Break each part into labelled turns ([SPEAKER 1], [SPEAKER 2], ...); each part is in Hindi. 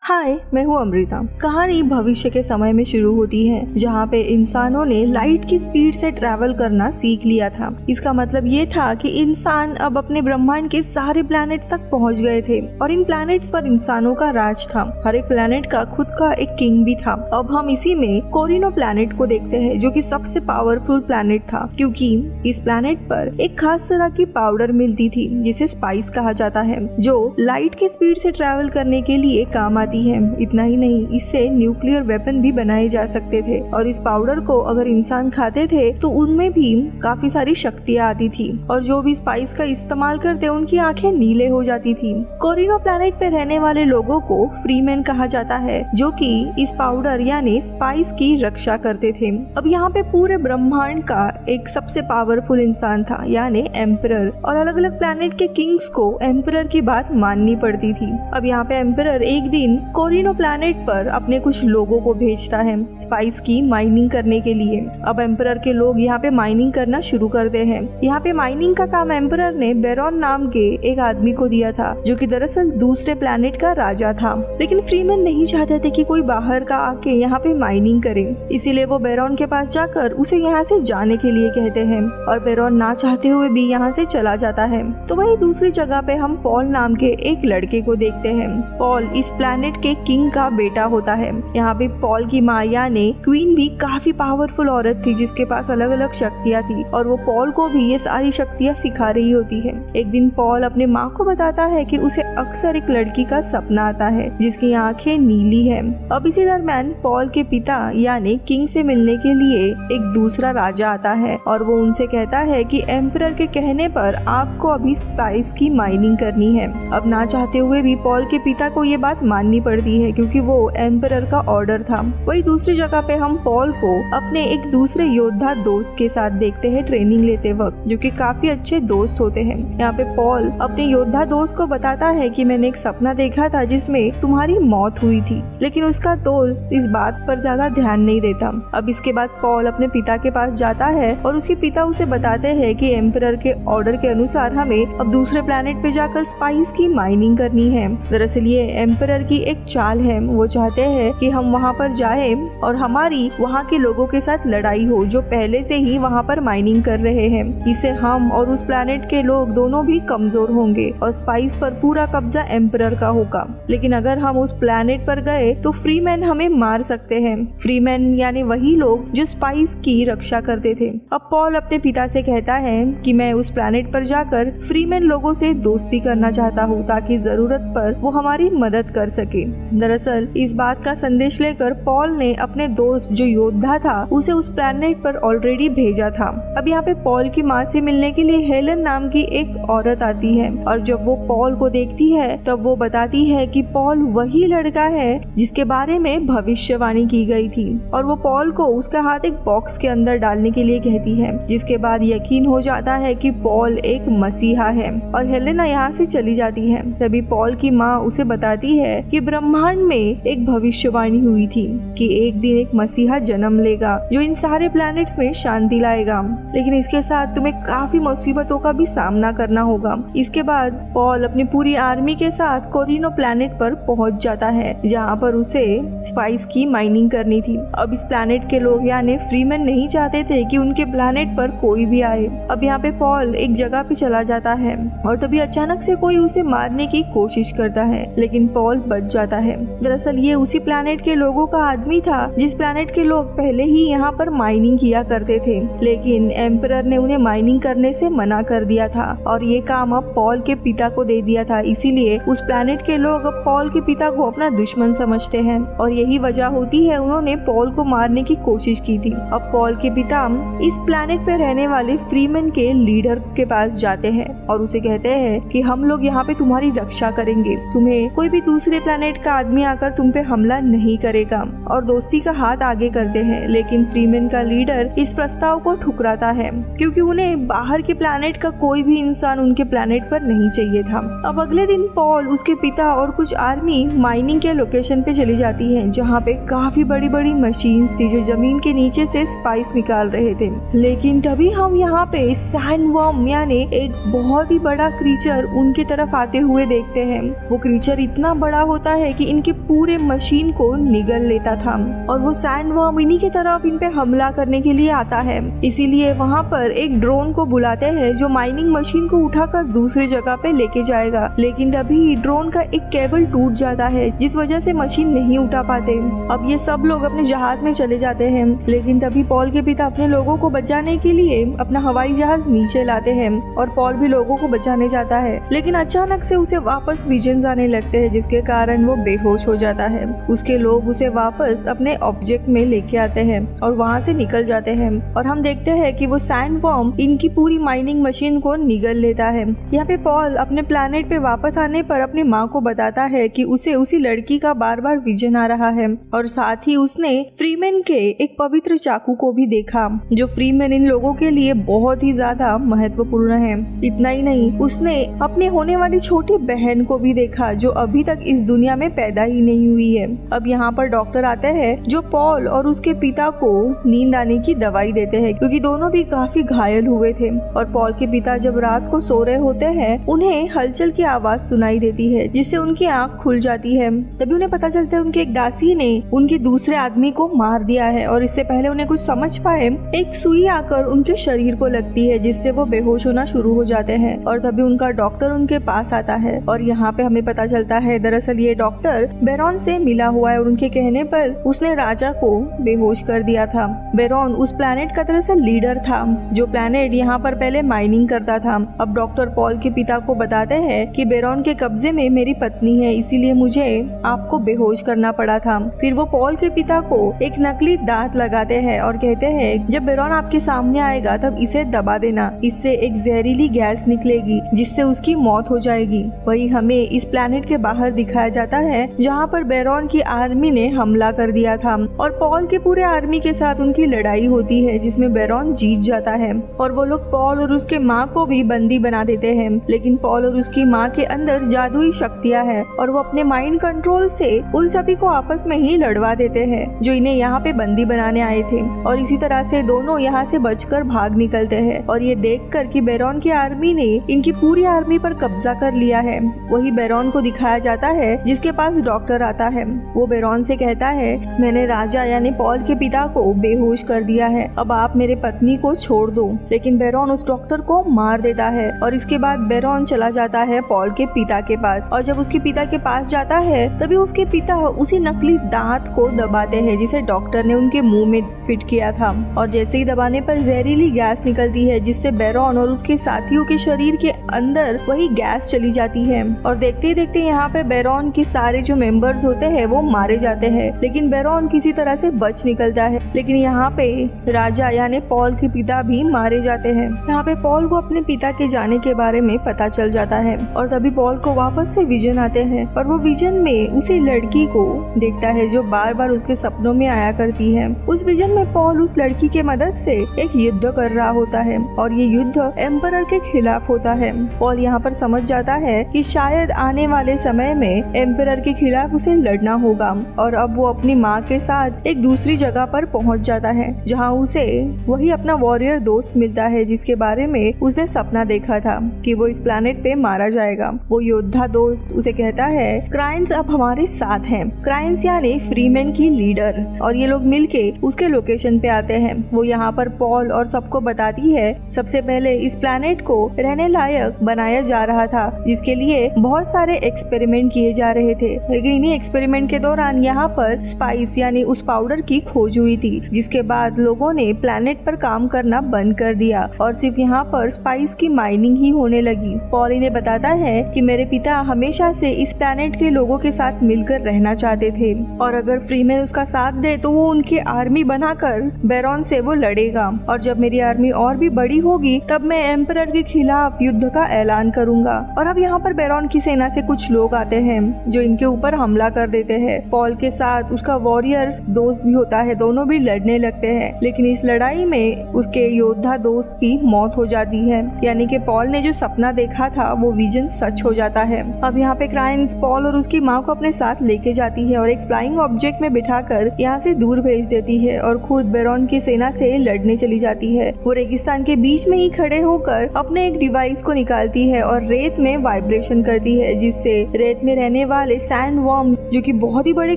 [SPEAKER 1] हाय, मैं हूँ अमृता। कहानी भविष्य के समय में शुरू होती है, जहाँ पे इंसानों ने लाइट की स्पीड से ट्रैवल करना सीख लिया था। इसका मतलब ये था कि इंसान अब अपने ब्रह्मांड के सारे प्लैनेट्स तक पहुँच गए थे और इन प्लैनेट्स पर इंसानों का राज था। हर एक प्लैनेट का खुद का एक किंग भी था। अब हम इसी में कोरिनो प्लैनेट को देखते हैं, जो कि सबसे पावरफुल प्लैनेट था, क्योंकि इस प्लैनेट पर एक खास तरह की पाउडर मिलती थी जिसे स्पाइस कहा जाता है, जो लाइट के स्पीड से ट्रैवल करने के लिए काम आती है। इतना ही नहीं, इससे न्यूक्लियर वेपन भी बनाए जा सकते थे और इस पाउडर को अगर इंसान खाते थे तो उनमें भी काफी सारी शक्तियां आती थी और जो भी स्पाइस का इस्तेमाल करते उनकी आंखें नीले हो जाती थी। कोरिनो प्लैनेट पे रहने वाले लोगों को फ्रीमैन कहा जाता है, जो कि इस पाउडर यानी स्पाइस की रक्षा करते थे। अब यहाँ पे पूरे ब्रह्मांड का एक सबसे पावरफुल इंसान था, यानी एम्परर, और अलग अलग प्लैनेट के किंग्स को एम्परर की बात माननी पड़ती थी। अब यहाँ पे एम्परर एक दिन कोरिनो प्लैनेट पर अपने कुछ लोगों को भेजता है स्पाइस की माइनिंग करने के लिए। अब एम्परर के लोग यहाँ पे माइनिंग करना शुरू करते हैं। यहाँ पे माइनिंग का काम एम्परर ने बेरॉन नाम के एक आदमी को दिया था, जो कि दरअसल दूसरे प्लैनेट का राजा था। लेकिन फ्रीमैन नहीं चाहते थे कि कोई बाहर का आके यहाँ पे माइनिंग करे, इसीलिए वो बेरॉन के पास जाकर उसे यहाँ से जाने के लिए कहते हैं और बेरॉन ना चाहते हुए भी यहाँ से चला जाता है। तो वही दूसरी जगह पे हम पॉल नाम के एक लड़के को देखते हैं। पॉल इस प्लैनेट के किंग का बेटा होता है। यहाँ पे पॉल की माँ यानी क्वीन भी काफी पावरफुल औरत थी, जिसके पास अलग अलग शक्तियाँ थी और वो पॉल को भी ये सारी शक्तियाँ सिखा रही होती है। एक दिन पॉल अपने माँ को बताता है कि उसे अक्सर एक लड़की का सपना आता है जिसकी आंखें नीली है। अब इसी दरम्यान पॉल के पिता यानी किंग से मिलने के लिए एक दूसरा राजा आता है और वो उनसे कहता है कि एम्परर के कहने पर आपको अभी स्पाइस की माइनिंग करनी है। अब ना चाहते हुए भी पॉल के पिता को ये बात माननी पड़ती है, क्योंकि वो एम्परर का ऑर्डर था। वही दूसरी जगह पे हम पॉल को अपने एक दूसरे योद्धा दोस्त के साथ देखते हैं ट्रेनिंग लेते वक्त, जो कि काफी अच्छे दोस्त होते हैं। यहाँ पे पॉल अपने योद्धा दोस्त को बताता है कि मैंने एक सपना देखा था जिसमें तुम्हारी मौत हुई थी, लेकिन उसका दोस्त इस बात पर ज्यादा ध्यान नहीं देता। अब इसके बाद पॉल अपने पिता के पास जाता है और उसके पिता उसे बताते हैं कि एम्परर के ऑर्डर के अनुसार हमें अब दूसरे प्लैनेट पे जाकर स्पाइस की माइनिंग करनी है। दरअसल ये एम्परर की एक चाल है। वो चाहते हैं कि हम वहाँ पर जाएं और हमारी वहाँ के लोगों के साथ लड़ाई हो जो पहले से ही वहाँ पर माइनिंग कर रहे हैं। इससे हम और उस प्लैनेट के लोग दोनों भी कमजोर होंगे और स्पाइस पर पूरा कब्जा एम्परर का होगा। लेकिन अगर हम उस प्लैनेट पर गए तो फ्रीमैन हमें मार सकते हैं। फ्रीमैन यानी वही लोग जो स्पाइस की रक्षा करते थे। अब पॉल अपने पिता से कहता है कि मैं उस प्लैनेट पर जाकर फ्रीमैन लोगों से दोस्ती करना चाहता हूँ ताकि जरूरत पर वो हमारी मदद कर सके। दरअसल इस बात का संदेश लेकर पॉल ने अपने दोस्त जो योद्धा था उसे उस प्लैनेट पर ऑलरेडी भेजा था। अब यहाँ पे पॉल की माँ से मिलने के लिए हेलन नाम की एक औरत आती है और जब वो पॉल को देखती है तब वो बताती है कि पॉल वही लड़का है जिसके बारे में भविष्यवाणी की गई थी और वो पॉल को उसका हाथ एक बॉक्स के अंदर डालने के लिए कहती है, जिसके बाद यकीन हो जाता है कि पॉल एक मसीहा है और हेलेना यहाँ से चली जाती है। तभी पॉल की माँ उसे बताती है कि ब्रह्मांड में एक भविष्यवाणी हुई थी कि एक दिन एक मसीहा जन्म लेगा जो इन सारे प्लैनेट्स में शांति लाएगा, लेकिन इसके साथ तुम्हें काफी मुसीबतों का भी सामना करना होगा। इसके बाद पॉल अपनी पूरी आर्मी के साथ कोरिनो प्लैनेट पर पहुंच जाता है, जहां पर उसे स्पाइस की माइनिंग करनी थी। अब इस प्लैनेट के लोग यानी फ्रीमैन नहीं चाहते थे कि उनके प्लैनेट पर कोई भी आए। अब यहाँ पे पॉल एक जगह पे चला जाता है और तभी अचानक से कोई उसे मारने की कोशिश करता है, लेकिन पॉल बच जाता है। दरअसल ये उसी प्लैनेट के लोगों का आदमी था जिस प्लैनेट के लोग पहले ही यहाँ पर माइनिंग किया करते थे, लेकिन एम्परर ने उन्हें माइनिंग करने से मना कर दिया था और ये काम अब पॉल के पिता को दे दिया था। इसीलिए उस प्लैनेट के लोग अब पॉल के पिता को अपना दुश्मन समझते हैं और यही वजह होती है उन्होंने पॉल को मारने की कोशिश की थी। अब पॉल के पिता इस प्लैनेट पे रहने वाले फ्रीमैन के लीडर के पास जाते हैं और उसे कहते हैं कि हम लोग यहाँ पे तुम्हारी रक्षा करेंगे, तुम्हें कोई भी दूसरे प्लैनेट का आदमी आकर तुम पे हमला नहीं करेगा, और दोस्ती का हाथ आगे करते हैं। लेकिन फ्रीमैन का लीडर इस प्रस्ताव को ठुकराता है क्योंकि उन्हें बाहर के प्लैनेट का कोई भी इंसान उनके प्लैनेट पर नहीं चाहिए था। अब अगले दिन पॉल, उसके पिता और कुछ आर्मी माइनिंग के लोकेशन पे चली जाती है, जहाँ पे काफी बड़ी बड़ी मशीन्स थी जो जमीन के नीचे से स्पाइस निकाल रहे थे। लेकिन तभी हम यहाँ पे सैंडवर्म यानी एक बहुत ही बड़ा क्रीचर उनकी तरफ आते हुए देखते हैं। वो क्रीचर इतना बड़ा होता है कि इनके पूरे मशीन को निगल लेता था और वो सैंडवर्म इन्हीं की तरफ इन पे हमला करने के लिए आता है। इसीलिए वहाँ पर एक ड्रोन को बुलाते हैं जो माइनिंग मशीन को उठाकर दूसरी जगह पे लेके जाएगा, लेकिन तभी ड्रोन का एक केबल टूट जाता है जिस वजह से मशीन नहीं उठा पाते। अब ये सब लोग अपने जहाज में चले जाते हैं, लेकिन तभी पॉल के पिता अपने लोगों को बचाने के लिए अपना हवाई जहाज नीचे लाते हैं और पॉल भी लोगों को बचाने जाता है, लेकिन अचानक से उसे वापस विजन्स आने लगते हैं जिसके कारण वो बेहोश हो जाता है। उसके लोग उसे वापस अपने ऑब्जेक्ट में लेके आते हैं और वहाँ से निकल जाते हैं और हम देखते हैं कि वो सैंडवर्म इनकी पूरी माइनिंग मशीन को निगल लेता है। यहाँ पे पॉल अपने प्लेनेट पे वापस आने पर अपनी माँ को बताता है कि उसे उसी लड़की का बार बार विजन आ रहा है और साथ ही उसने फ्रीमैन के एक पवित्र चाकू को भी देखा जो फ्रीमैन इन लोगों के लिए बहुत ही ज्यादा महत्वपूर्ण है। इतना ही नहीं, उसने अपने होने वाली छोटी बहन को भी देखा जो अभी तक इस दुनिया में पैदा ही नहीं हुई है। अब यहाँ पर डॉक्टर आते हैं जो पॉल और उसके पिता को नींद आने की दवाई देते हैं क्योंकि दोनों भी काफी घायल हुए थे और पॉल के पिता जब रात को सो रहे होते हैं उन्हें हलचल की आवाज सुनाई देती है जिससे उनकी आंख खुल जाती है। तभी उन्हें पता चलता है उनके एक दासी ने उनके दूसरे आदमी को मार दिया है और इससे पहले उन्हें कुछ समझ पाए एक सुई आकर उनके शरीर को लगती है जिससे वो बेहोश होना शुरू हो जाते हैं और तभी उनका डॉक्टर उनके पास आता है और यहाँ पे हमें पता चलता है दरअसल ये डॉक्टर बेरॉन से मिला हुआ है और उनके कहने पर उसने राजा को बेहोश कर दिया था। बेरॉन उस प्लैनेट का दरअसल लीडर था जो प्लैनेट यहाँ पर पहले माइनिंग करता था। अब डॉक्टर पॉल के पिता को बताते हैं कि बेरॉन के कब्जे में मेरी पत्नी है, इसीलिए मुझे आपको बेहोश करना पड़ा था। फिर वो पॉल के पिता को एक नकली दांत लगाते हैं और कहते हैं जब बेरॉन आपके सामने आएगा तब इसे दबा देना, इससे एक जहरीली गैस निकलेगी जिससे उसकी मौत हो जाएगी। वही हमें इस प्लैनेट के बाहर दिखाया जाता है जहाँ पर बेरॉन की आर्मी ने हमला कर दिया था और पॉल के पूरे आर्मी के साथ उनकी लड़ाई होती है जिसमें बेरॉन जीत जाता है और वो लोग पॉल और उसके माँ को भी बंदी बना देते हैं। लेकिन पॉल और उसकी माँ के अंदर जादुई शक्तियाँ हैं और वो अपने माइंड कंट्रोल से उन सभी को आपस में ही लड़वा देते हैं जो इन्हें यहाँ पे बंदी बनाने आए थे और इसी तरह से दोनों यहाँ से बचकर भाग निकलते हैं और ये देखकर कि बेरॉन की आर्मी ने इनकी पूरी आर्मी पर कब्जा कर लिया है। वही बेरॉन को दिखाया जाता है जिसके पास डॉक्टर आता है। वो बेरॉन से कहता है मैंने राजा यानी पॉल के पिता को बेहोश कर दिया है, अब आप मेरे पत्नी को छोड़ दो। लेकिन बेरॉन उस डॉक्टर को मार देता है और इसके बाद बेरॉन चला जाता है पॉल के पिता के पास और जब उसके पिता के पास जाता है तभी उसके पिता उसी नकली दांत को दबाते हैं जिसे डॉक्टर ने उनके मुंह में फिट किया था और जैसे ही दबाने पर जहरीली गैस निकलती है जिससे बेरॉन और उसके साथियों के शरीर के अंदर वही गैस चली जाती है और देखते ही देखते यहाँ पे बेरॉन के सारे जो मेंबर्स होते हैं वो मारे जाते हैं। लेकिन बेरॉन किसी तरह से बच निकलता है। लेकिन यहाँ पे राजा यानी पॉल के पिता भी मारे जाते हैं। यहाँ पे पॉल को अपने पिता के जाने के बारे में पता चल जाता है और तभी पॉल को वापस से विजन आते हैं और वो विजन में उसी लड़की को देखता है जो बार बार उसके सपनों में आया करती है। उस विजन में पॉल उस लड़की के मदद से एक युद्ध कर रहा होता है और ये युद्ध एम्परर के खिलाफ होता है। पॉल यहाँ पर समझ जाता है कि शायद आने वाले समय में एम्परर के खिलाफ उसे लड़ना होगा और अब वो अपनी माँ के साथ एक दूसरी जगह पर पहुँच जाता है जहाँ उसे वही अपना वॉरियर दोस्त मिलता है जिसके बारे में उसने सपना देखा था कि वो इस प्लैनेट पे मारा जाएगा। वो योद्धा दोस्त उसे कहता है क्राइंस अब हमारे साथ हैं। क्राइंस यानी फ्रीमैन की लीडर और ये लोग मिलके उसके लोकेशन पे आते हैं। वो यहाँ पर पॉल और सबको बताती है सबसे पहले इस प्लैनेट को रहने लायक बनाया जा रहा था जिसके लिए बहुत सारे एक्सपेरिमेंट किए जा रहे थे। लेकिन इन्हीं एक्सपेरिमेंट के दौरान यहाँ पर स्पाइस यानी उस पाउडर की खोज हुई थी जिसके बाद लोगों ने प्लैनेट पर काम करना बंद कर दिया और सिर्फ यहाँ पर स्पाइस की माइनिंग ही होने लगी। पॉल इन्हें बताता है कि मेरे पिता हमेशा से इस प्लैनेट के लोगों के साथ मिलकर रहना चाहते थे और अगर फ्रीमैन उसका साथ दे तो वो उनकी आर्मी बनाकर बेरॉन से वो लड़ेगा और जब मेरी आर्मी और भी बड़ी होगी तब मैं एम्परर के खिलाफ युद्ध का ऐलान करूंगा। और अब यहाँ पर बेरॉन की सेना से कुछ लोग आते हैं जो इनके ऊपर हमला कर देते हैं। पॉल के साथ उसका वॉरियर दोस्त भी होता है, दोनों भी लड़ने लगते हैं लेकिन इस लड़ाई में उसके योद्धा दोस्त की मौत हो जाती है यानी कि पॉल ने जो सपना देखा था वो विजन सच हो जाता है। अब यहाँ पे क्राइंस पॉल और उसकी माँ को अपने साथ लेके जाती है और एक फ्लाइंग ऑब्जेक्ट में बिठाकर यहाँ से दूर भेज देती है और खुद बेरॉन की सेना से लड़ने चली जाती है। वो रेगिस्तान के बीच में ही खड़े होकर अपने एक डिवाइस को निकालती है और रेत में वाइब्रेशन करती है जिससे रेत में रहने वाले सैंडवर्म जो कि बहुत ही बड़े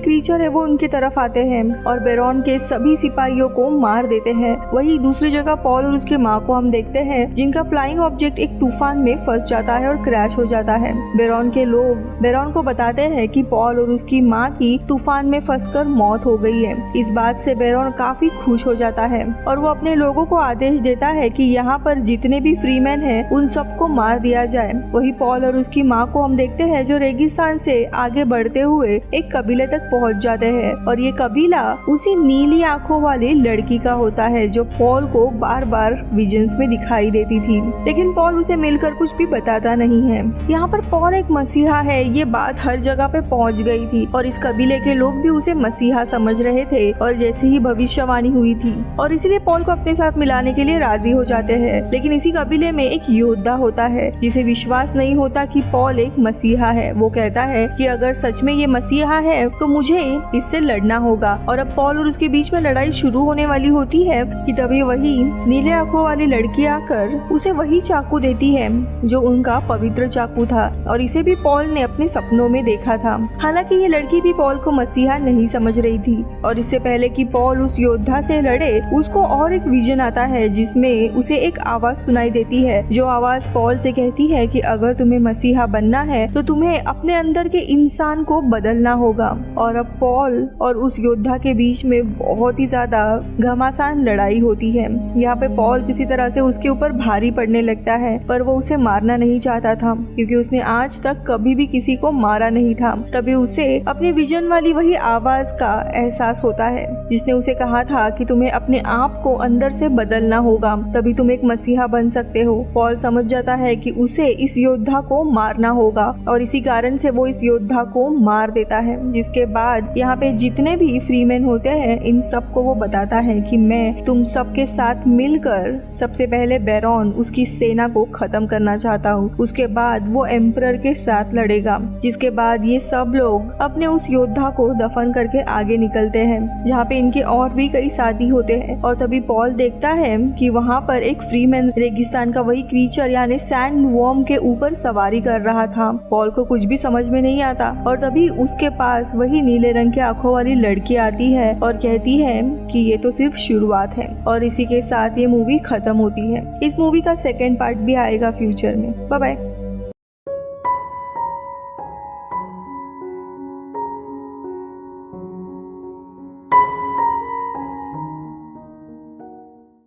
[SPEAKER 1] क्रीचर है वो उनकी तरफ आते हैं और बेरॉन के सभी सिपाहियों को मार देते हैं। वही दूसरी जगह पॉल और उसके माँ को हम देखते हैं जिनका फ्लाइंग ऑब्जेक्ट एक तूफान में फंस जाता है और क्रैश हो जाता है। बेरॉन के लोग बेरॉन को बताते हैं कि पॉल और उसकी माँ की तूफान में फंसकर मौत हो गई है। इस बात से बेरॉन काफी खुश हो जाता है और वो अपने लोगों को आदेश देता है कि यहाँ पर जितने भी फ्रीमैन हैं उन सबको मार दिया जाए। वही पॉल और उसकी माँ को हम देखते हैं जो रेगिस्तान से आगे बढ़ते हुए एक कबीले तक पहुँच जाते हैं और ये कबीला उसी नीली आंखों वाली लड़की का होता है जो पॉल को बार बार विजन्स में दिखाई देती थी, लेकिन पॉल उसे मिलकर कुछ भी बताता नहीं है। यहाँ पर पॉल एक मसीहा है, ये बात हर जगह पे पहुँच गई थी और इस कबीले के लोग भी उसे मसीहा समझ रहे थे और जैसे ही भविष्यवाणी हुई थी और इसीलिए पॉल को अपने साथ मिलाने के लिए राजी हो जाते हैं। लेकिन इसी कबीले में एक योद्धा होता है जिसे विश्वास नहीं होता कि पॉल एक मसीहा है। वो कहता है कि अगर सच में ये मसीहा है तो मुझे इससे लड़ना होगा और अब पॉल और उसके बीच में लड़ाई शुरू होने वाली होती है कि तभी वही नीले आंखों वाली लड़की आकर उसे वही चाकू देती है जो उनका पवित्र चाकू था और इसे भी पॉल ने अपने सपनों में देखा था। हालांकि ये लड़की भी पॉल को मसीहा नहीं समझ रही थी और इससे पहले कि पॉल उस योद्धा से लड़े उसको और एक विजन आता है जिसमें उसे एक आवाज सुनाई देती है जो आवाज पॉल से कहती है कि अगर तुम्हें मसीहा बनना है तो तुम्हें अपने अंदर के इंसान को बदलना होगा। और अब पॉल और उस योद्धा के बीच में बहुत ही ज्यादा घमासान लड़ाई होती है। यहाँ पे पॉल किसी तरह से उसके ऊपर भारी पड़ने लगता है पर वो उसे मारना नहीं चाहता था क्योंकि उसने आज तक कभी भी किसी को मारा नहीं था। तभी उसे अपने विजन वाली वही आवाज का एहसास होता है जिसने उसे कहा था कि तुम्हें अपने आप को अंदर से बदलना होगा तभी तुम एक मसीहा बन सकते हो। पॉल समझ जाता है कि उसे इस योद्धा को मारना होगा और इसी कारण से वो इस योद्धा को मार देता है। जिसके बाद यहाँ पे जितने भी फ्रीमैन होते हैं इन सबको वो बताता है कि मैं तुम सबके साथ मिलकर सबसे पहले बेरॉन उसकी सेना को खत्म करना चाहता हूँ, उसके बाद वो एम्परर के साथ लड़ेगा। जिसके बाद ये सब लोग अपने उस योद्धा को दफन करके आगे निकलते हैं जहाँ पे इनके और भी कई साथी होते हैं। और तभी पॉल देखता है कि वहाँ पर एक फ्रीमैन रेगिस्तान का वही क्रीचर यानी सैंड वर्म के ऊपर सवारी कर रहा था। पॉल को कुछ भी समझ में नहीं आता और तभी उसके पास वही नीले रंग के आंखों वाली लड़की आती है और कहती है कि ये तो सिर्फ शुरुआत है। और इसी के साथ ये मूवी खत्म होती है। इस मूवी का सेकेंड पार्ट भी आएगा फ्यूचर में। Bye bye.